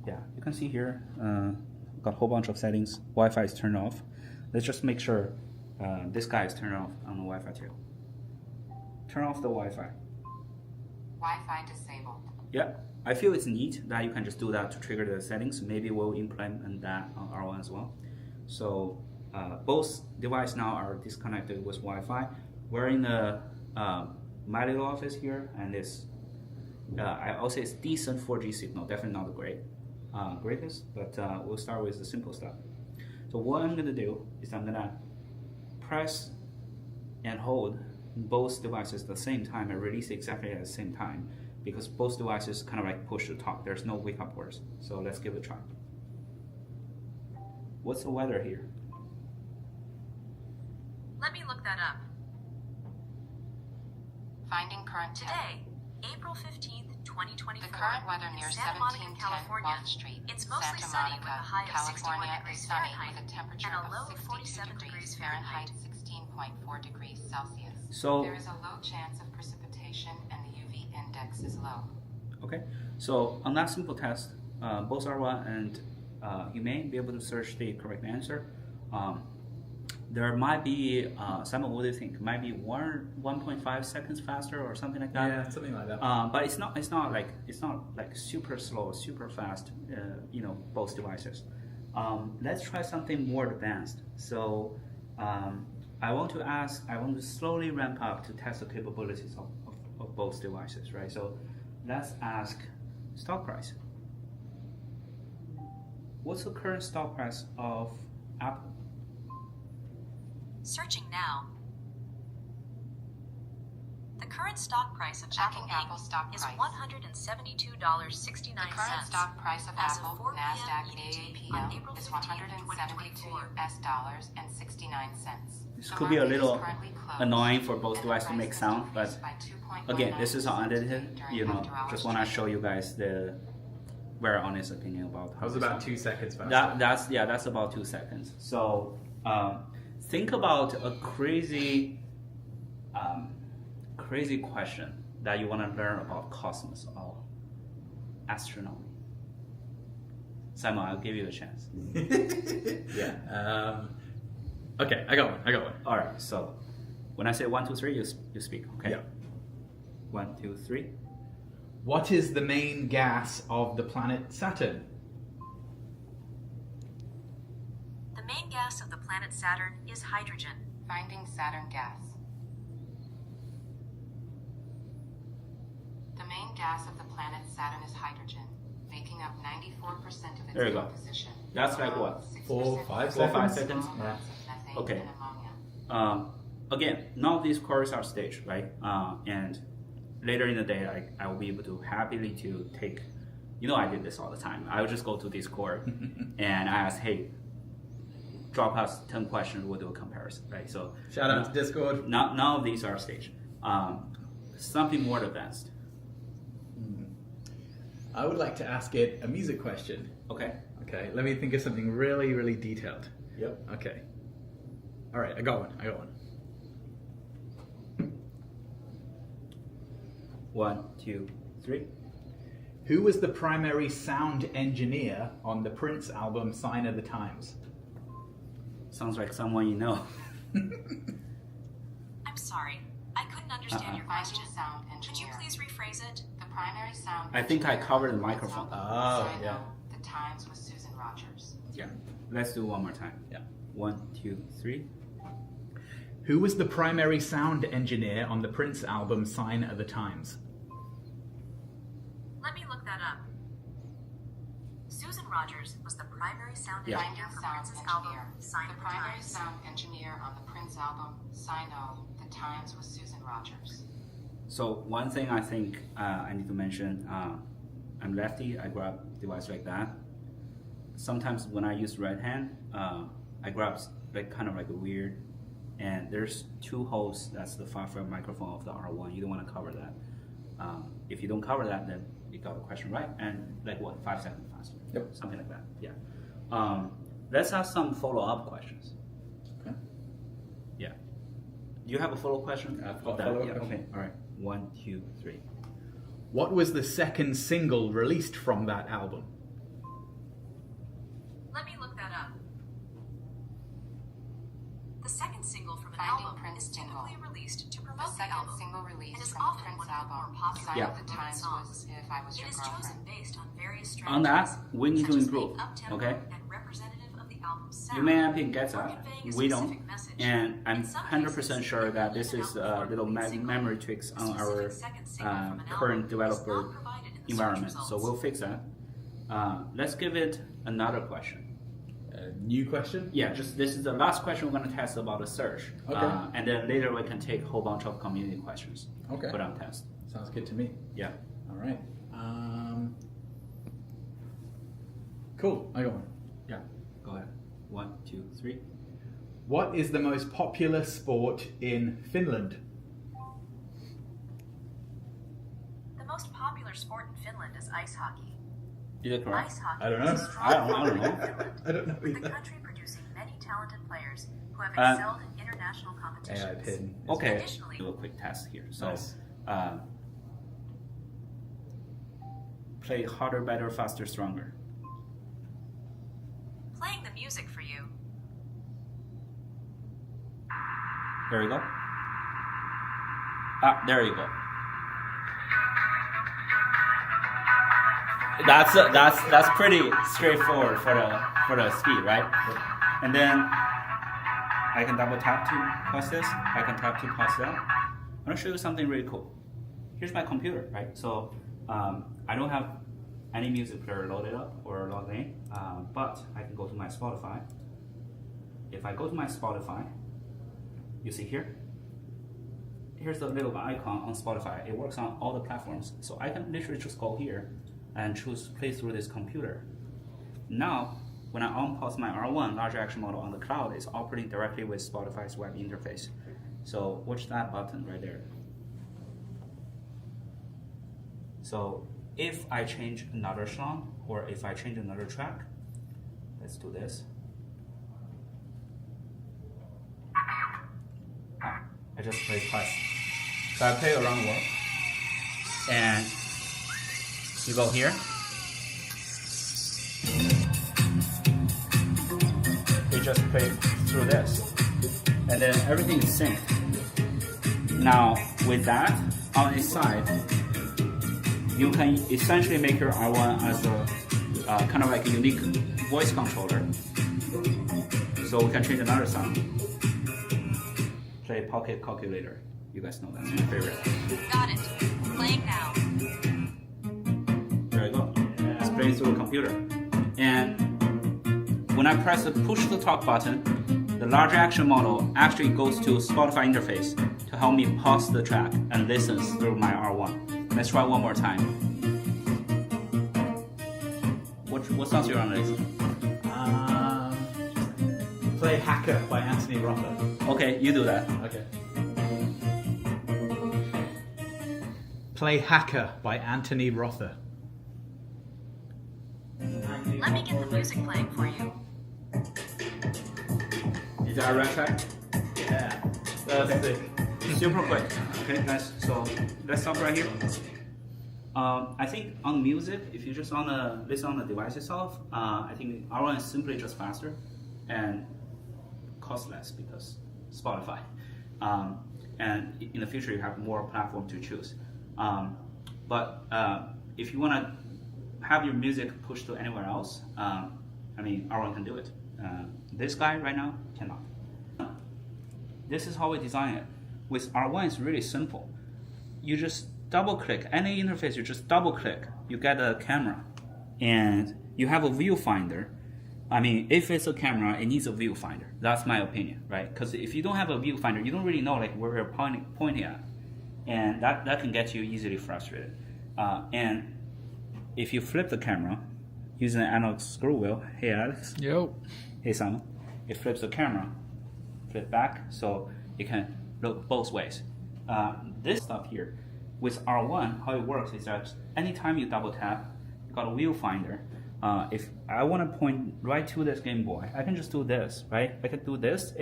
yeah, you can see here, got a whole bunch of settings. Wi-Fi is turned off. Let's just make sure this guy is turned off on the Wi-Fi too. Turn off the Wi-Fi. Wi-Fi disabled. Yeah, I feel it's neat that you can just do that to trigger the settings. Maybe we'll implement that on R1 as well. So both devices now are disconnected with Wi-Fi. We're in the my little office here, and it's I'll say it's decent 4G signal. Definitely not the greatest, but we'll start with the simple stuff. So what I'm gonna do is I'm gonna press and hold both devices at the same time and release exactly at the same time, because both devices kind of like push to talk. There's no wake up words. So let's give it a try. What's the weather here? Let me look that up. Finding current Today, April 15th, 2024. The current weather near in Santa Monica, 1710 California. Wall Street, It's mostly Santa sunny Monica, with a high of 61 California, degrees is sunny Fahrenheit with a temperature and a of low of 62 47 degrees degrees Fahrenheit, Fahrenheit. 16.4 degrees Celsius. So there is a low chance of precipitation and the UV index is low. okay, so on that simple test, both R1 and you may be able to search the correct answer. There might be, Simon, what do you think? Might be 1.5 seconds faster or something like that. Yeah, something like that. But it's not like super slow, super fast. You know, both devices. Let's try something more advanced. So I want to slowly ramp up to test the capabilities of both devices, right? So let's ask stock price. What's the current stock price of Apple? Searching now. The current stock price of Checking Apple Apple stock is price. $172.69. The current stock price of As of Apple 4 p.m. Nasdaq EDT on April AAPL is 15th, $172.69. This The could be a market is little currently closed, annoying for both and the devices to price make has sound, but decreased by 2.19% again, this is unedited. during You know, after hours just want to trading. show you guys the very honest opinion about how That was this about is. 2 seconds faster. That's about 2 seconds. So think about a crazy question that you want to learn about cosmos or astronomy. Simon, I'll give you a chance. Yeah. Okay, I got one. All right. So when I say 1, 2, 3, you speak. Okay. Yeah. 1, 2, 3. What is the main gas of the planet Saturn? The main gas of the planet Saturn is hydrogen. Finding Saturn gas. The main gas of the planet Saturn is hydrogen, making up 94% of its There you go. composition. That's like what? 4, 5 4, 5 seconds? seconds? Small amounts of methane Okay. and ammonia. Again, none of these queries are staged, right? And later in the day, I will be able to happily to take, you know, I did this all the time. I would just go to Discord and I ask, hey, drop us 10 questions, we'll do a comparison, right? So Shout out to Discord. none of these are staged. Something more advanced. I would like to ask it a music question. Okay. Okay, let me think of something really, really detailed. Yep. Okay. All right, I got one. 1, 2, 3. Who was the primary sound engineer on the Prince album Sign of the Times? Sounds like someone you know. I'm sorry, I couldn't understand your Finding question. sound Could you engineer. please rephrase it? The primary sound I think I engineer covered the on Prince microphone. album, Oh, Sign yeah. of the Times was Susan Rogers. Yeah. Let's do one more time. Yeah. 1, 2, 3. Who was the primary sound engineer on the Prince album Sign of the Times? Let me look that up. Susan Rogers was the primary sound Yeah. engineer for Sound Prince's album engineer. Sign The of the primary Times. sound engineer on the Prince album, Sign of the Times was Susan Rogers. So one thing I think I need to mention, I'm lefty, I grab device like that. Sometimes when I use right hand, I grab like kind of like a weird, and there's 2 holes, that's the far-field microphone of the R1, you don't want to cover that. If you don't cover that, then you got the question right, and like what, 5 seconds faster? Yep. Something like that, yeah. Let's ask some follow-up questions. Okay. Yeah. Do you have a follow-up question? I've got a That- follow-up yeah, question. Okay, all right. 1, 2, 3. What was the second single released from that album? Let me look that up. The second single from an Finding album Prince is jingle. typically released to The promote the second album. single It released is from the often Prince one of the album, more popular Sign Yeah. of the women's Times songs. was If I Was It Your is Girlfriend. chosen based on various strategies, On that, we need to such as improve, being up-tempo okay? and representative of the album's sound, You may not be get or that, conveying a we don't, specific message. and I'm In some 100% cases, sure that this even is outperform little the lead single. memory tweaks A on our specific second single from an current album is developer not provided in the search environment, so results. we'll fix that. Let's give it another question. New question? Yeah, just this is the last question we're going to test about the search. Okay. And then later we can take a whole bunch of community questions. Okay. Put on test. Sounds good to me. Yeah. All right. Cool. I got one. Yeah. Go ahead. 1, 2, 3. What is the most popular sport in Finland? The most popular sport in Finland is ice hockey. Is it correct? Ice hockey I don't is a know. strong I don't sport know. in Finland, I don't know with the either. country producing many talented players who have Uh, excelled in international competitions. AI pin. Okay. Additionally- Do a quick test here. So, Nice. play harder, better, faster, stronger. Playing the music for you. There you go. There you go. That's pretty straightforward for the speed, right? And then I can double tap to pause this. I can tap to pause that. I'm gonna show you something really cool. Here's my computer, right? So I don't have any music player loaded up or logged in, but I can go to my Spotify. If I go to my Spotify, you see here, here's the little icon on Spotify. It works on all the platforms. So I can literally just go here and choose play through this computer. Now, when I unpause my R1 large action model on the cloud, it's operating directly with Spotify's web interface. So watch that button right there. So if I change another song or if I change another track, let's do this. I just play twice. So I play around the world. And you go here. You just play through this. And then everything is synced. Now, with that, on its side, you can essentially make your R1 as a kind of like a unique voice controller. So we can change another sound. Play Pocket Calculator. You guys know that's my favorite. Got it. Playing now. There you go. It's playing through a computer. And when I press the push to talk button, the large action model actually goes to Spotify interface to help me pause the track and listens through my R1. Let's try one more time. What songs you're on this? Play Hacker by Anthony Rother. Okay, you do that. Okay. Play Hacker by Anthony Rother. Let me get the music playing for you. Is that a red track? Yeah. That's sick. Super quick. Okay, guys. So let's stop right here. I think on music, if you just listen on the device itself, I think R1 is simply just faster and cost less because Spotify. And in the future, you have more platform to choose. But if you want to have your music pushed to anywhere else, I mean, R1 can do it. This guy right now cannot. This is how we design it. With R1, it's really simple. You just double click any interface. You just double click. You get a camera, and you have a viewfinder. I mean, if it's a camera, it needs a viewfinder. That's my opinion, right? Because if you don't have a viewfinder, you don't really know like where you're pointing at, and that can get you easily frustrated. And if you flip the camera using an analog screw wheel, hey Alex, Yo. hey Simon, it flips the camera, flip back, so it can look both ways. This stuff here, with R1, how it works is that anytime you double tap, you got a viewfinder. If I want to point right to this Game Boy, I can just do this, right? I can do this.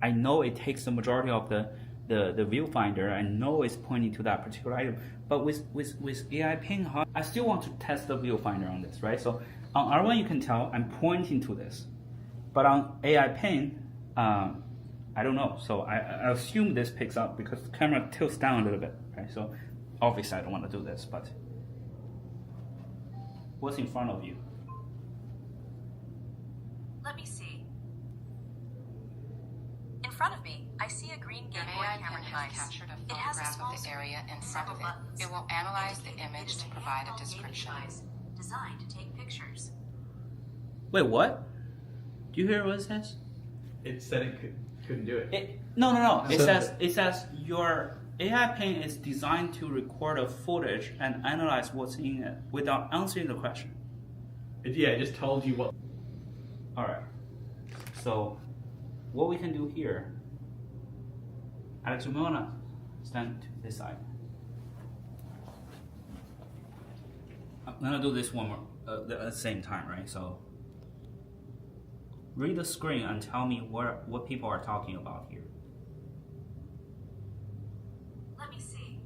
I know it takes the majority of the the viewfinder, I know it's pointing to that particular item. But with AI Ping, I still want to test the viewfinder on this, right? So on R1, you can tell I'm pointing to this. But on AI Ping, I don't know. So I assume this picks up because the camera tilts down a little bit, right? So obviously I don't want to do this, but what's in front of you? Let me see. In front of me, I see a green Your Game Boy AI camera pin has device. captured a It has a photograph small of the area in screen, front of several it. buttons, It will analyze the indicating image it is to a provide a handheld gaming description. device designed to take pictures. Wait, what? Do you hear what it says? It said it couldn't do it. No. It So- says your AI Ping is designed to record a footage and analyze what's in it without answering the question. It just told you what. All right. So what we can do here, Alex, you may wanna stand to this side. I'm gonna do this one more at the same time, right? So read the screen and tell me what people are talking about here. Let me see.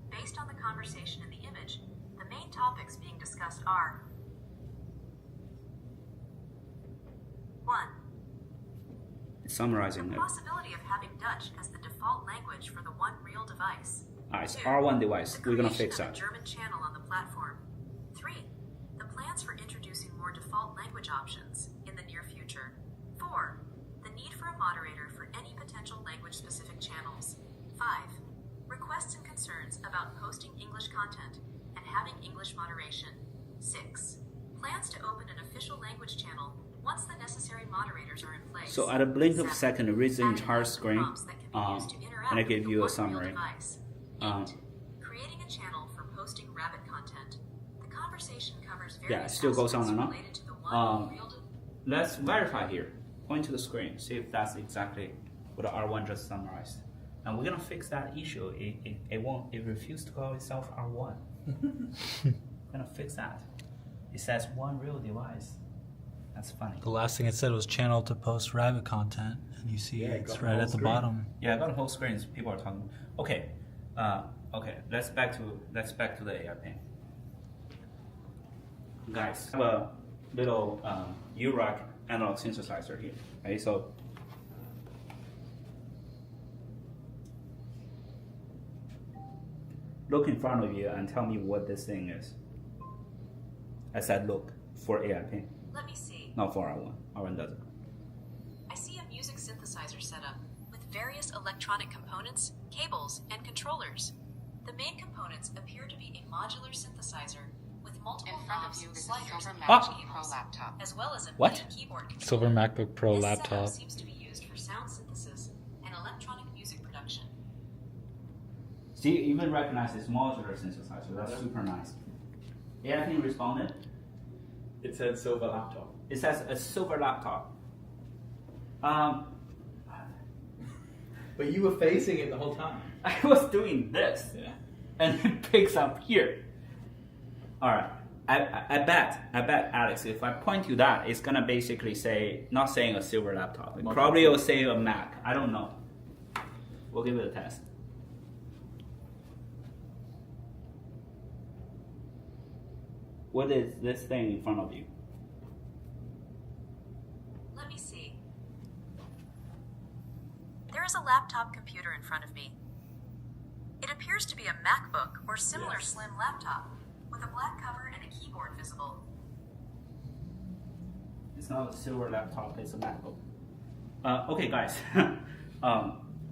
Based on the conversation in the image, the main topics being discussed are 1. It's summarizing The it. possibility of having Dutch as the default language for the One Real device. It's 2. R1 device. The We're gonna creation fix of a that. German channel on the platform. 3. The plans for introducing more default language options in the near future. 4. The need for a moderator for any potential language-specific channels. 5. Requests and concerns about posting English content and having English moderation. 6. Plans to open an official language channel once the necessary moderators are in place. So at a blink of a 7. second, read the Adding entire custom screen, prompts that can be used to interact and I with give the you a One Real summary. device. 8. Um, Creating a channel for posting Rabbit content. The conversation covers Yeah, various it still goes on aspects and on. related to the One Real Let's verify here. Point to the screen, see if that's exactly what the R1 just summarized. And we're gonna fix that issue. It refused to call itself R1. We're gonna fix that. It says One Real device. That's funny. The last thing it said was channel to post Rabbit content, and you see Yeah, it it's got the right whole at the screen. bottom. Yeah, I got the whole screen. People are talking. Okay, okay. Let's back to the AI Ping. Guys, I have a little URAC analog synthesizer here. Okay, so look in front of you and tell me what this thing is. I said look for AI Ping, Let me see. not for R1. R1 doesn't. I see a music synthesizer setup with various electronic components, cables, and controllers. The main components appear to be a modular synthesizer with multiple In front of knobs, you is a sliders, silver and MacBook touch Pro cables, laptop. as well as a What? MIDI keyboard controller. Silver MacBook Pro This laptop. setup seems to be used for sound synthesis and electronic music production. See, it even recognizes modular synthesizer. That's super nice. AI Ping responded. It said silver laptop. It says a silver laptop. But you were facing it the whole time. I was doing this, Yeah. and it picks up here. All right. I bet, Alex, if I point to that, it's gonna basically say, not saying a silver laptop. It probably will say a Mac. I don't know. We'll give it a test. What is this thing in front of you? Let me see. There is a laptop computer in front of me. It appears to be a MacBook or similar Yes. slim laptop with a black cover and a keyboard visible. It's not a silver laptop, it's a MacBook. Okay, guys.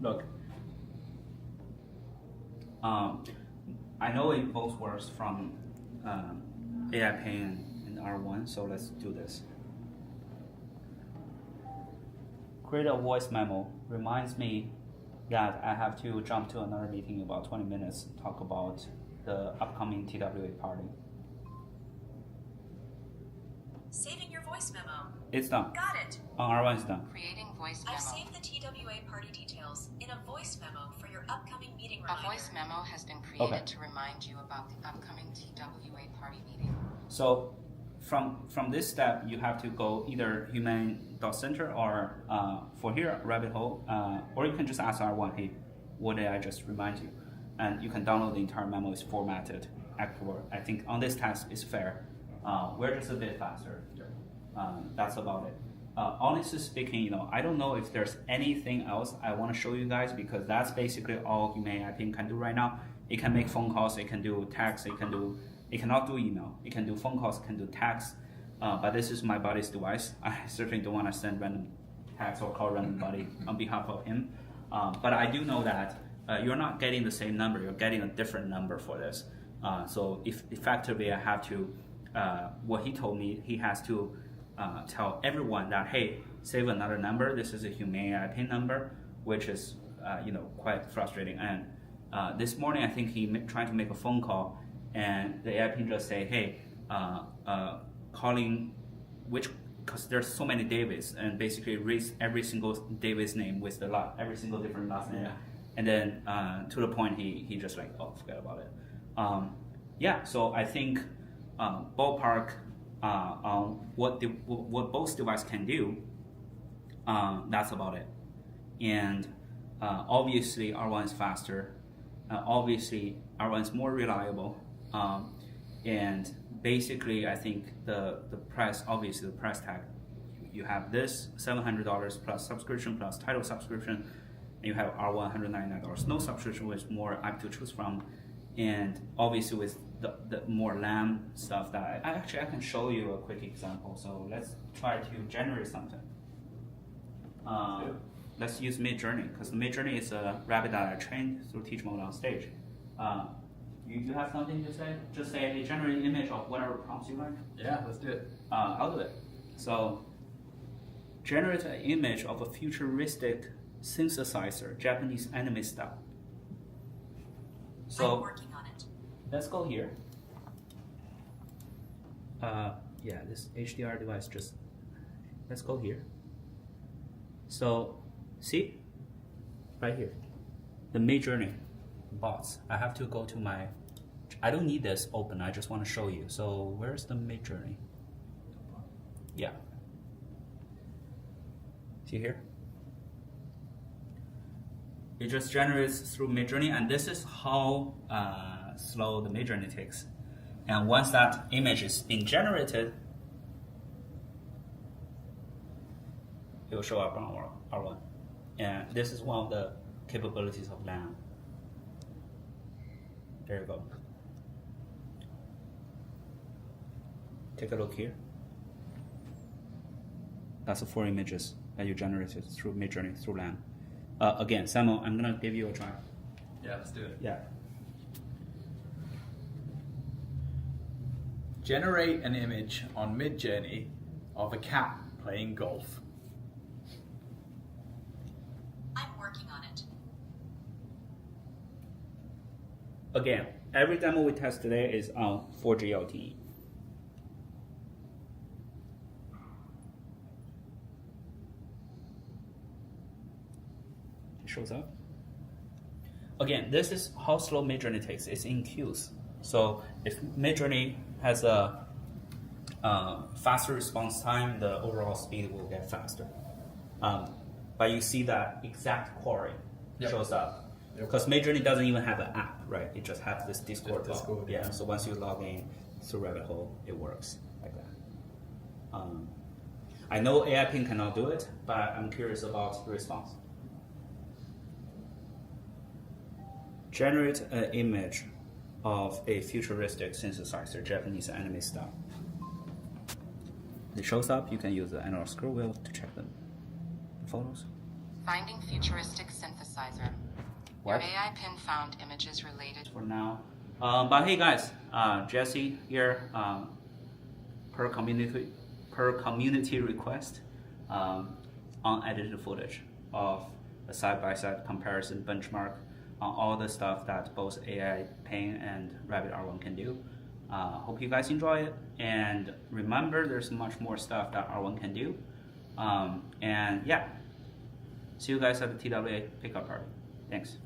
Look. I know it both works from AI Ping and R1, so let's do this. Create a voice memo. Reminds me that I have to jump to another meeting in about 20 minutes to talk about the upcoming TWA party. Saving your voice memo. It's done. Got it. R1 is done. Creating voice I've memo. saved the TWA party details in a voice memo for your upcoming meeting A reminder. voice memo has been created Okay. to remind you about the upcoming TWA party meeting. So from this step, you have to go either human .center or for here rabbit hole, or you can just ask R1, hey, what did I just remind you? And you can download the entire memo. It's formatted. I think on this task is fair. We're just a bit faster. That's about it. Honestly speaking, I don't know if there's anything else I want to show you guys, because that's basically all Humane AI Pin can do right now. It can make phone calls, it can do text, it cannot do email, it can do phone calls, it can do text. But this is my buddy's device. I certainly don't want to send random text or call random buddy on behalf of him. But I do know that you're not getting the same number, you're getting a different number for this. So if effectively I have to, what he told me, he has to tell everyone that, hey, save another number. This is a Humane AI Pin number, which is quite frustrating. And this morning, I think he trying to make a phone call, and the AI Pin just say, hey, calling because there's so many Davids, and basically reads every single David's name with every single different last name. Yeah. And then to the point, he just like, oh, forget about it. So I think ballpark on what both devices can do, that's about it. And obviously R1 is faster. Obviously R1 is more reliable. And basically I think the price, obviously the price tag, you have this $700 plus subscription plus title subscription, and you have R1 $199 no subscription with more app to choose from. And obviously with the more LAM stuff that I can show you a quick example. So let's try to generate something. Let's use Midjourney, because Midjourney is a rabbit that I trained through teach mode on stage. You have something to say? Just say, hey, generate an image of whatever prompts you like. Yeah, let's do it. I'll do it. So generate an image of a futuristic synthesizer, Japanese anime style. So I'm working on it. let's go here. This HDR device let's go here. So see, right here, the Midjourney bots. I have to go to I don't need this open, I just want to show you. So where's the Midjourney? Yeah. See here? It just generates through Midjourney, and this is how slow the Midjourney takes. And once that image is being generated, it will show up on R1. And this is one of the capabilities of LAM. There you go. Take a look here. That's the 4 images that you generated through Midjourney, through LAM. Again, Samuel, I'm gonna give you a try. Yeah, let's do it. Yeah. Generate an image on Midjourney of a cat playing golf. I'm working on it. Again, every demo we test today is on 4G LTE. It shows up. Again, this is how slow Midjourney takes. It's in queues. So if Midjourney has a faster response time, the overall speed will get faster. But you see that exact query shows up. Because Midjourney doesn't even have an app, right? It just has this Discord. Yeah. So once you log in through Rabbit Hole, it works like that. I know AI Pin cannot do it, but I'm curious about the response. Generate an image of a futuristic synthesizer, Japanese anime style. It shows up. You can use the analog scroll wheel to check the photos. Finding futuristic synthesizer. What? Your AI pin found images related. For now. But hey guys, Jesse here, per community request, unedited footage of a side-by-side comparison benchmark on all the stuff that both AI Pin and Rabbit R1 can do. Hope you guys enjoy it, and remember there's much more stuff that R1 can do. And yeah, see you guys at the TWA pickup party. Thanks.